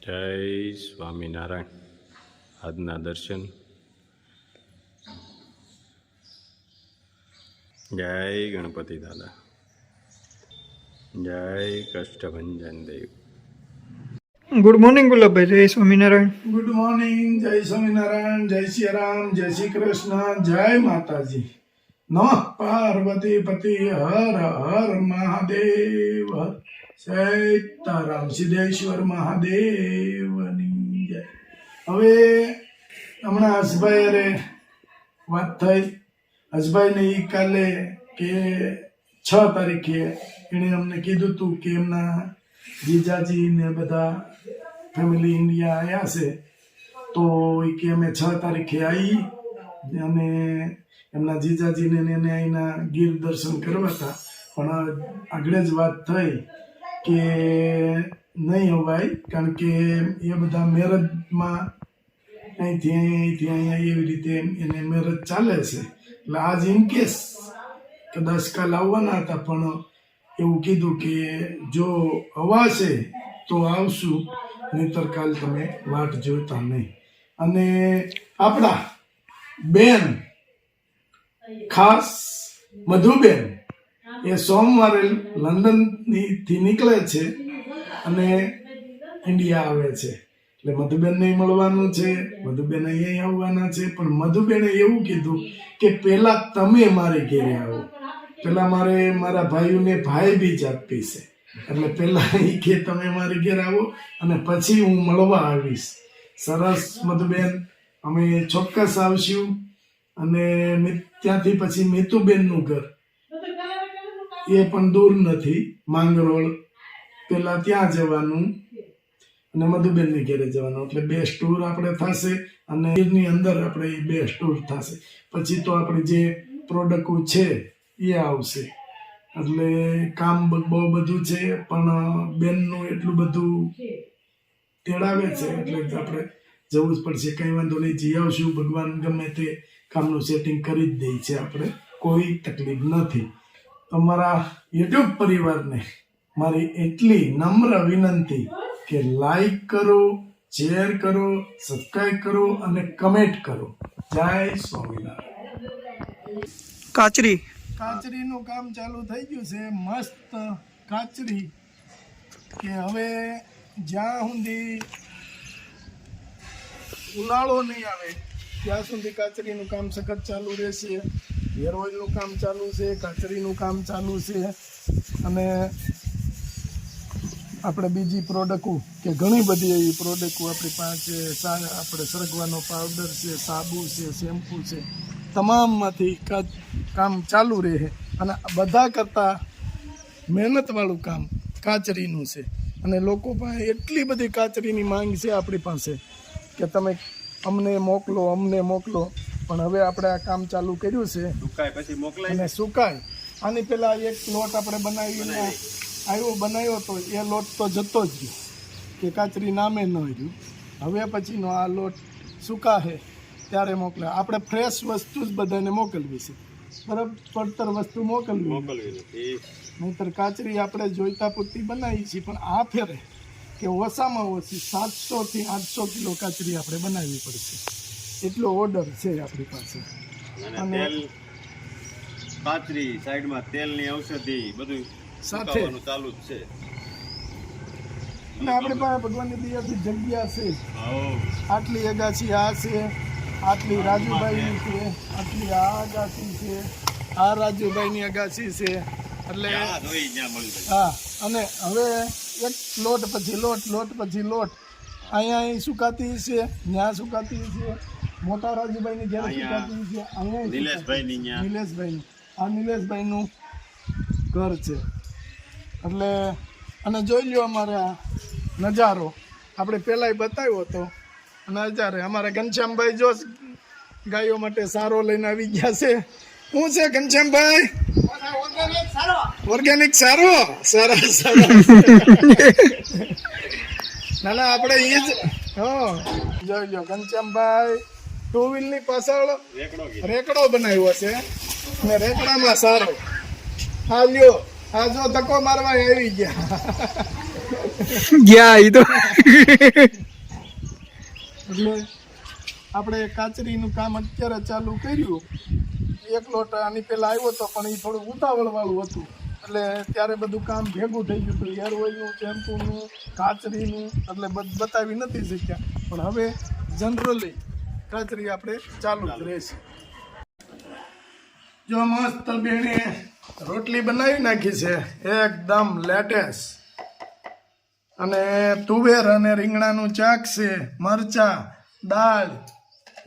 જય સ્વામિનારાયણ. આજના દર્શન. જય ગણપતિ દાદા. જય કષ્ટભંજન દેવ. Good morning Gulabbhai. જય સ્વામિનારાયણ. Good morning. જય સ્વામિનારાયણ. જય શ્રી રામ. જય શ્રી કૃષ્ણ. જય માતાજી. નમઃ પાર્વતી પતિ. હર હર મહાદેવ. સીતારામ સિદ્ધેશ્વર મહાદેવની જય. હવે હમણાં હસભાઈ અરે વાત થઈ. હસભાઈને એ કાલે કે 6 તારીખે એણે અમને કીધું હતું કે એમના જીજાજી ને બધા ફેમિલી ઇન્ડિયા આવ્યા છે, તો એ કે અમે 6 તારીખે આવી અને એમના જીજાજીને એને અહીંના ગીર દર્શન કરવા હતા. પણ આગળ જ વાત થઈ કે નહીં અવાય, કારણ કે એ બધા મેરેજમાં અહીંથી અહીંયા એવી રીતે એને મેરેજ ચાલે છે. એટલે આજ ઇનકેસ કદાચ કાલ આવવાના હતા, પણ એવું કીધું કે જો અવાશે તો આવશું, નહીતર કાલ તમે વાટ જોતા નહીં. અને આપણા બેન ખાસ મધુબેન એ સોમવારે લંડનથી નીકળે છે અને ઇન્ડિયા આવે છે. એટલે મધુબેનને મળવાનું છે, મધુબેન અહીંયા આવવાના છે. પણ મધુબેને એવું કીધું કે પહેલા તમે મારે ઘેરે આવો, પેલા મારે મારા ભાઈઓને ભાઈ બીજ આપી છે, એટલે પેલા એ કે તમે મારી ઘેર આવો અને પછી હું મળવા આવીશ. સરસ મધુબેન, અમે ચોક્કસ આવશું. અને ત્યાંથી પછી મીતુબેનનું ઘર એ પણ દૂર નથી, માંગરોળ. પેલા ત્યાં જવાનું અને મધુબેનની ઘેરે જવાનું, એટલે 2 ટૂર આપણે થશે. અને એની અંદર આપણે 2 ટૂર થશે. પછી તો આપણે જે પ્રોડક્ટ છે એ આવશે. એટલે કામ બહુ બધું છે, પણ બેનનું એટલું બધું તેડાવે છે એટલે આપણે જવું જ પડશે. કંઈ વાંધો નહીં, જઈ આવશું. ભગવાન ગમે તે કામનું સેટિંગ કરી જ દે છે, આપણે કોઈ તકલીફ નથી. તમારા યુટ્યુબ પરિવારને મારી એટલી નમ્ર વિનંતી કે લાઈક કરો, શેર કરો, સબસ્ક્રાઈબ કરો અને કમેન્ટ કરો. જય સ્વામિનારાયણ. કાચરીનું કામ ચાલુ થઈ ગયું છે. મસ્ત કાચરી કે હવે જ્યાં સુધી ઉનાળો નહીં આવે ત્યાં સુધી કાચરીનું કામ સખત ચાલુ રહેશે. હેર ઓઇલનું કામ ચાલુ છે, કાચરીનું કામ ચાલુ છે. અને આપણે બીજી પ્રોડક્ટો કે ઘણી બધી એવી પ્રોડક્ટો આપણી પાસે આપણે સરગવાનો પાવડર છે, સાબુ છે, શેમ્પૂ છે, તમામમાંથી કામ ચાલુ રહે. અને બધા કરતાં મહેનતવાળું કામ કાચરીનું છે. અને લોકો પાસે એટલી બધી કાચરીની માંગ છે આપણી પાસે કે તમે અમને મોકલો. પણ હવે આપણે આ કામ ચાલુ કર્યું છે. સુકાય પછી મોકલાય અને સુકાય. આની પહેલા એક લોટ આપણે બનાવ્યો તો એ લોટ તો જતો જ રહ્યો કે કાચરી નામે ન રહ્યું. હવે પછીનો આ લોટ સુકાશે ત્યારે મોકલે. આપણે ફ્રેશ વસ્તુ જ બધાને મોકલવી છે, બરાબર. પડતર વસ્તુ મોકલવી નહીંતર કાચરી આપણે જોઈતા પૂરતી બનાવી છીએ. પણ આ ફેરે કે ઓછામાં ઓછી 700 થી 800 કિલો કાચરી આપણે બનાવવી પડશે, એટલો ઓર્ડર છે આપણી પાસે. અને કાચરી સાઈડમાં તેલની ઔષધિ બધું સાથે ચાલુ જ છે. અને આપણી પાસે ભગવાનની દયાથી જગ્યા છે. આટલી અગાસી આ છે, આટલી રાજુભાઈની છે, આટલી આ અગાસી છે, આ રાજુભાઈની અગાસી છે. એટલે હા. અને હવે એક લોટ પછી લોટ પછી લોટ અહીંયા સુકાતી છે, ત્યાં સુકાતી છે. મોટા રાજુભાઈની ઘેર સુકાતી છે, અહીંયા નિલેશભાઈની. આ નિલેશભાઈનું ઘર છે. એટલે અને જોઈ લો અમારે આ નજારો આપણે પહેલાંય બતાવ્યો હતો. નજારે અમારા ઘનશ્યામભાઈ જો ગાયો માટે સારો લઈને આવી ગયા છે. શું છે ઘનશ્યામભાઈ? ઓર્ગેનિક સારો. સરસ. ના આપણે એ જ જોઈ લો. ઘનશ્યામભાઈ 2 વ્હીલની પાછળ રેકડો બનાવ્યો છે ને રેકડામાં સારો. હા લ્યો, આ જો ધક્કો મારવા આવી ગયા. ગયા ઈ તો એટલે આપણે કાચરીનું કામ અત્યારે ચાલુ કર્યું. એક લોટ આની પહેલાં આવ્યો હતો પણ એ થોડું ઉતાવળવાળું હતું એટલે ત્યારે બધું કામ ભેગું થઈ ગયું હતું. હેર ઓઇલનું, શેમ્પૂનું, કાચરીનું એટલે બતાવી નથી શક્યા. પણ હવે જનરલી કાચરી આપણે ચાલુ જ રહેશે. જો મસ્ત બેને રોટલી બનાવી નાખી છે એકદમ લેટેસ્ટ, અને તુવેર અને રીંગણાનું શાક છે, મરચા, દાળ,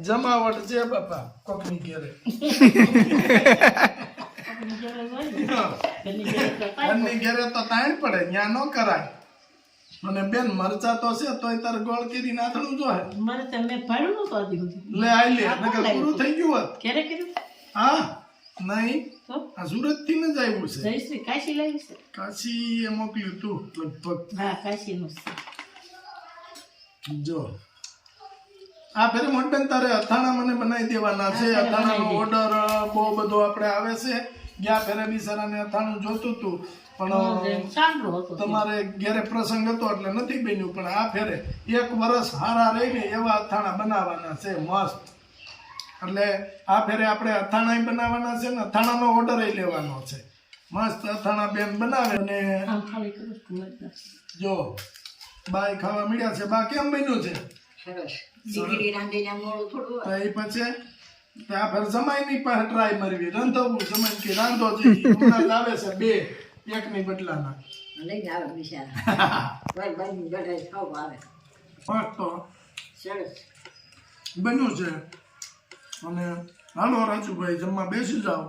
જમાવટ છે બાપા કોકની ઘેરે. ઘરની ઘેરે તો તાણ પડે, ત્યાં ન કરાય. અને બેન મરચા તો છે તોય તારે ગોળ કરી નાખવું જોઈએ. લે આઈ લે, નકર પૂરું થઈ ગયું હોત. હા નહીં, આ સુરત થી જ આવ્યું છે. કાશી એ મોકલ્યું તું લગભગ. જો આ ફેરે મોટબેન તારે અથાણા મને બનાવી દેવાના છે. અથાણાનો ઓર્ડર બહુ બધો આપણે આવે છે. ગયા ફેરે બિચારાને અથાણું જોતું હતું પણ તમારે ઘેરે પ્રસંગ હતો એટલે નથી બન્યું. પણ આ ફેરે 1 વર્ષ હારા રહીને એવા અથાણા બનાવવાના છે મસ્ત. એટલે આ ફેરે આપણે અથાણા બનાવવાના છે ને અથાણાનો ઓર્ડર લેવાનો છે. મસ્ત અથાણા બેન બનાવે. અને જો બાય ખાવા મળ્યા છે. બા કેમ બન્યું છે? પછી આ ફેર જમાઈની પાસે ટ્રાય મારવી, રંધવું જમાઈ કે રાંધો છે હમણાં આવે છે 2 એકની બદલાના બન્યું છે. અને હાલો રાજુભાઈ જમવા બેસી જાઓ.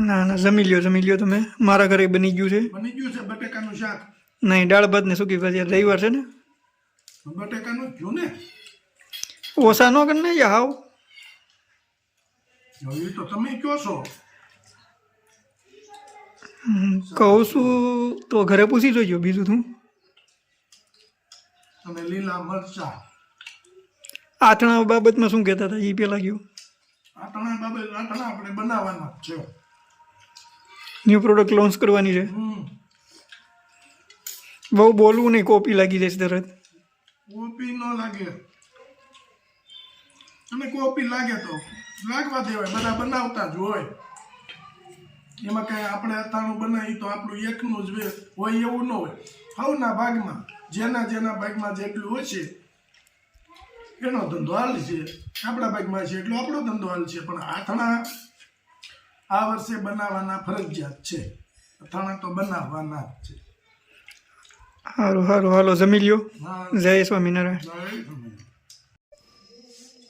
ના ના જમી લ્યો તમે. મારા ઘરે બની ગયું છે. બની ગયું છે બટેકાનું શાક. નહીં, દાળ ભાત ને સૂકી ભાજી. રવિવાર છે ને, બટેકાનું થયું ને. ઓછા નો કર ને હાવ. હવે તો તમે કહો છો. કહું છું તો ઘરે પૂછી જોઈજો, બીજું તું. અને લીલા મરચા. આથણા બાબતમાં શું કહેતા હતા એ પેલા ગયું. આટણા આપણે બનાવવાના જ છે. ન્યૂ પ્રોડક્ટ લોન્ચ કરવાની છે. બહુ બોલવું નહીં, કોપી લાગી જશે તરત. કોપી ન લાગે, અને કોપી લાગે તો લાગવા દેવાય. બધા બનાવતા જ હોય. એમાં કઈ આપણે અથાણું બનાવી તો આપણું એકનું જ હોય એવું ન હોય. સૌના ભાગમાં જેના ભાગમાં જેટલું હોય છે એનો ધંધો હાલ છે. આપણા ભાગમાં છે એટલો આપણો ધંધો હાલ છે. પણ અથાણા આ વર્ષે બનાવવાના ફરજિયાત છે. અથાણા તો બનાવવાના જ છે. સારું હાલો જમી લ્યો. જય સ્વામિનારાયણ.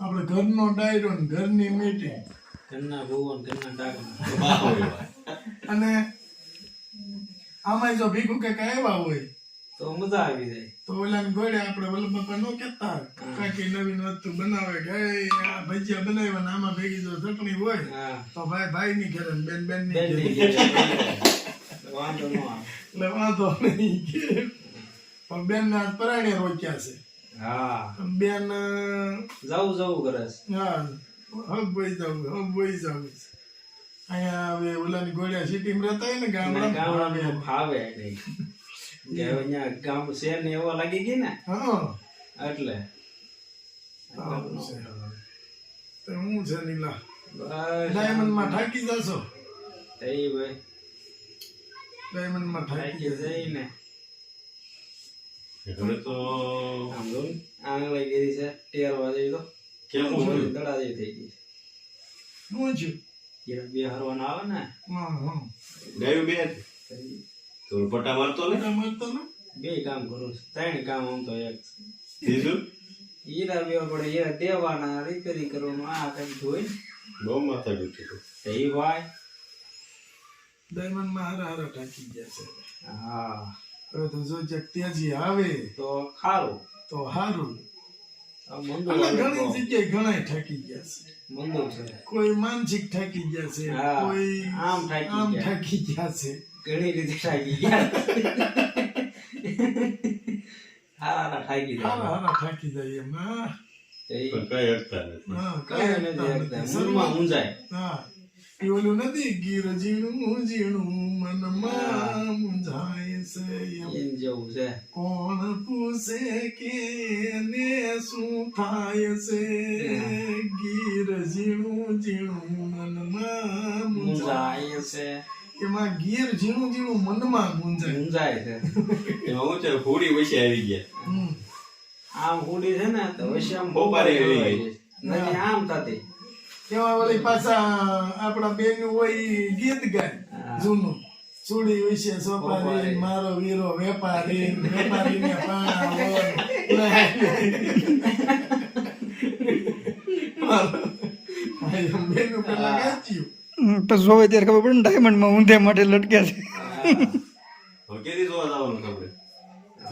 આપણે ઘરનો ડાયરો ને ઘરની મીટિંગ અને આમાં જો ભીખું કે આવ્યા હોય તો મજા આવી જાય. તો ઓલા ગોળે આપણે વલ્લભ નો કેતા કાકી નવીન વસ્તુ બનાવે કે આ ભજીયા બનાવ્યા ને આમાં ભેગી જો ચટણી હોય તો ભાઈ ની ઘરે બેન ની ઘરે વાંધો ન આવે. એટલે વાંધો નહીં. પણ બેન ના પરાણે રોક્યા છે. હા બેન જવું કરે છે. હા હબ બોઈ જાવ અહીંયા હવે ઓલાની ગોળિયા સિટીમાં રહેતા હોય ને ગામડામાં ફાવે નહીં કે અહીંયા ગામ શહેર ને એવા લાગી ગઈ ને એટલે હું છે નીલા ડાયમંડ માં ઠાકી જશો. તઈ ભાઈ ડાયમંડ માં ઠાકી જઈને હવે તો આંગળી ગઈ છે ટેરવા જઈ તો કેવું દડા જેવી થઈ ગઈ શું છે બે હરવાના આવે ને ગાયું બે તો પટા મારતો ને મળતો ને બે કામ કરું છું. 3 કામ આમ તો એક બીજું હીરા બેવા પડે, હીરા દેવાના, રિપેરિંગ કરવાનું, આ કઈ જોઈ બહુ માથા દુખી એ ભાઈ ડાયમંડ માં હારા ઠાકી ગયા છે. હા હવે તો જો તેજી આવે તો ખારું તો હારું. મંદુ ઘણી જગ્યાએ ઘણા ઠાકી ગયા છે. મંદુ છે, કોઈ માનસિક ઠાકી ગયા છે, કોઈ આમ ઠાકી ગયા છે. ઘણી રીતે ઠાકી ગયા. હારા ઠાકી હારા ઠાકી જાય એમ. પણ કઈ અડતા નથી. હા કઈ નથી મનમાં ઊંઝાય. હા એ ઓલું નથી ગીર ઝીણું ઝીણું મનમાં મૂંઝાય છે એમ. એમ જેવું છે. કોણ પૂછે કે ને શું થાય છે ગીર ઝીણું ઝીણું મનમાં મૂંઝાય. મૂંઝાય છે. એમાં ગીર ઝીણું ઝીણું મનમાં મૂંઝાય. મૂંઝાય છે. એમાં હું છે હોડી વચ્ચે આવી ગયા. હમ. આમ હુડી છે ને તો વચ્ચે આમ બોપારી બોપારી એવી. હોય. નથી આમ થતી. એમાં વળી પાછા આપણા બેન હોય ઈ ગીત ગાય જૂનું સુડી વિશે સોપારી મારો વીરો વેપારી વેપારીને પાણા હોય. બેનું પેલા ગાચ્યું. પછી જોવે ત્યારે ખબર પડે ને ડાયમંડમાં ઊંધે માટે લટક્યા છે. હવે કેદી જોવા જવાનું ખબર?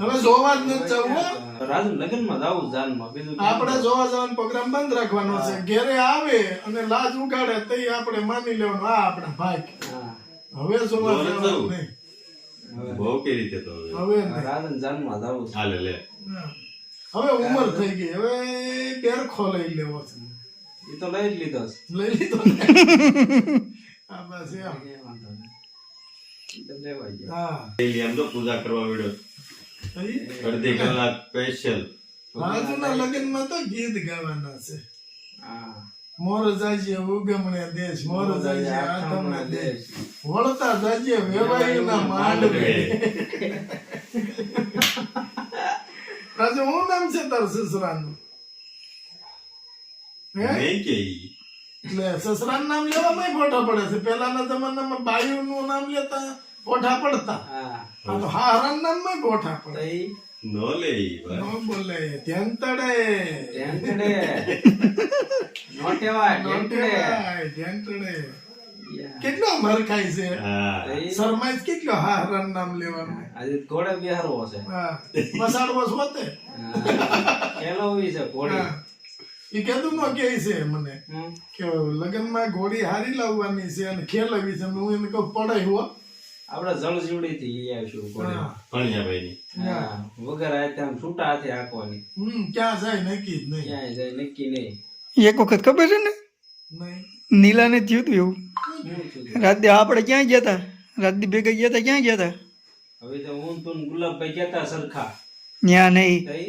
હવે જોવા જ નથી જવું હો. રાજુ લગ્નમાં જાવું જાનમાં બીજું આપણે જોવા જવાનો પ્રોગ્રામ બંધ રાખવાનો છે. ઘેરે આવે અને લાજ ઉગાડે તો આપણે માની લેવાનું આ આપણા ભાઈ. હા. હવે જોવા જોવા નથી જવાનું જવું. નહીં. બહુ કે રીતે તો હવે. હવે નહીં. રાજુ જાનમાં જાવું છે. હાલે લે. હવે ઉંમર થઈ ગઈ. હવે બેરખો લઈ લેવો છે. એ તો લઈ જ લીધો છે. લઈ લીધો ને. આ બસ એમ. એ વાંધો નહીં. એ તો લેવાઈ જાય. હા ડેલી આમ તો પૂજા કરવા મળ્યો. અડધી કલાક સ્પેશિયલ. રાજુના લગ્નમાં તો ગીત ગાવાના છે. હા. મોર જાજે ઉગમણે દેશ મોર જાજે આથમણે દેશ વળતા જાજે વેવાયુના માંડવે. રાજુ હું નામ છે તાર સસરાનું? હે નહીં કે ઈ. એટલે સસરાનું નામ લેવામાં પોઠા પડે છે. પેલાના જમાનામાં બાયુનું નામ લેતા પોઠા પડતા. હા. આ તો હારાનું નામમાં પોઠા તો પડે. ઈ નો લે ઈ ભાઈ. ન બોલે ધ્યાન તડે ટેન્કડે. નો ટેવાય, ટેન્કડે. ધ્યાન તડે. યા. કેટલો મર ખાય છે. હા. તો ઈ શરમાઈશ કેટલો હારાનું નામ લેવાનું. આજે ઘોડે બિહારવો છે. હા મસાડવો હોતે. ખેલો ઈ છે ઘોડી. હા. ઈ કીધું ન કે છે મને હમ. કે લગ્નમાં ઘોડી હારી લાવવાની છે અને ખેલવી છે. હું એને કહું પડાય હો. આપણે જળજીવડી થી ઈ આવીશું ઘોડી. હા. ભણિયાભાઈની. હા. વગર આ આમ છૂટા હાથે હાંકવાની. ક્યાં જાય નક્કી જ નહીં. ક્યાંય જાય નક્કી નહીં. એક વખત ખબર છે ને નહીં. નીલાને થયું હતું એવું. શું થયું? રાતે આપણે ક્યાં ગયા હતા? રાતે ભેગા ગયા હતા, ક્યાં ગયા હતા? હવે તો હું તું ને ગુલાબભાઈ કહેતા સરખા. ત્યાં નહીં, તઈ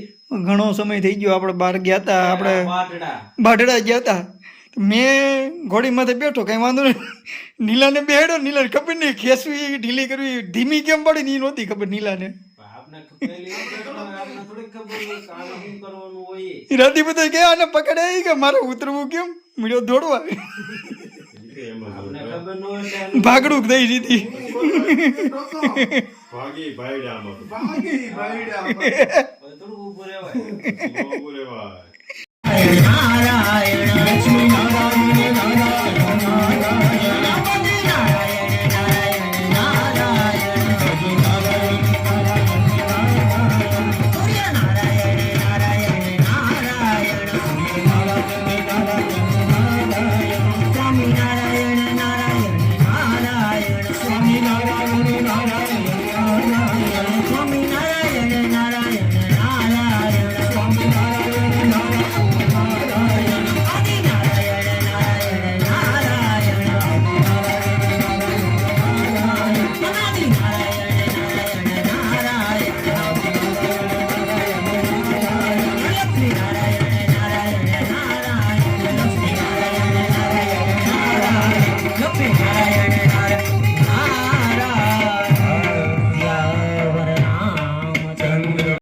ઘણો સમય થઈ ગયો. આપણે બહાર ગયા હતા, આપણે પાટડા. બાઢડા ગયા હતા. મેં ઘોડી માથે બેઠો, કઈ વાંધો નહીં. નીલાને બેહાડ્યો. નીલાને ખબર નહીં ખેંચવી ઢીલી કરવી ધીમી કેમ પડી ને એ નહોતી ખબર નીલાને. આપણે પેલી વખત આપણે થોડીક ખબર હોય કે આને શું કરવાનું હોય. એ રાતે બધા ગયા અને પકડે કે મારે ઉતરવું કેમ મળ્યો દોડવા. ઈ તો એમ જ આપણે હોય. ખબર ન હોય એટલે ભાગડું થઈ દીધી. ભાગી ભાઈડા આમાં તો. ભાગી ભાઈડા. હવે થોડુંક ઊભું રહેવાય. બહુ રે ભાઈ.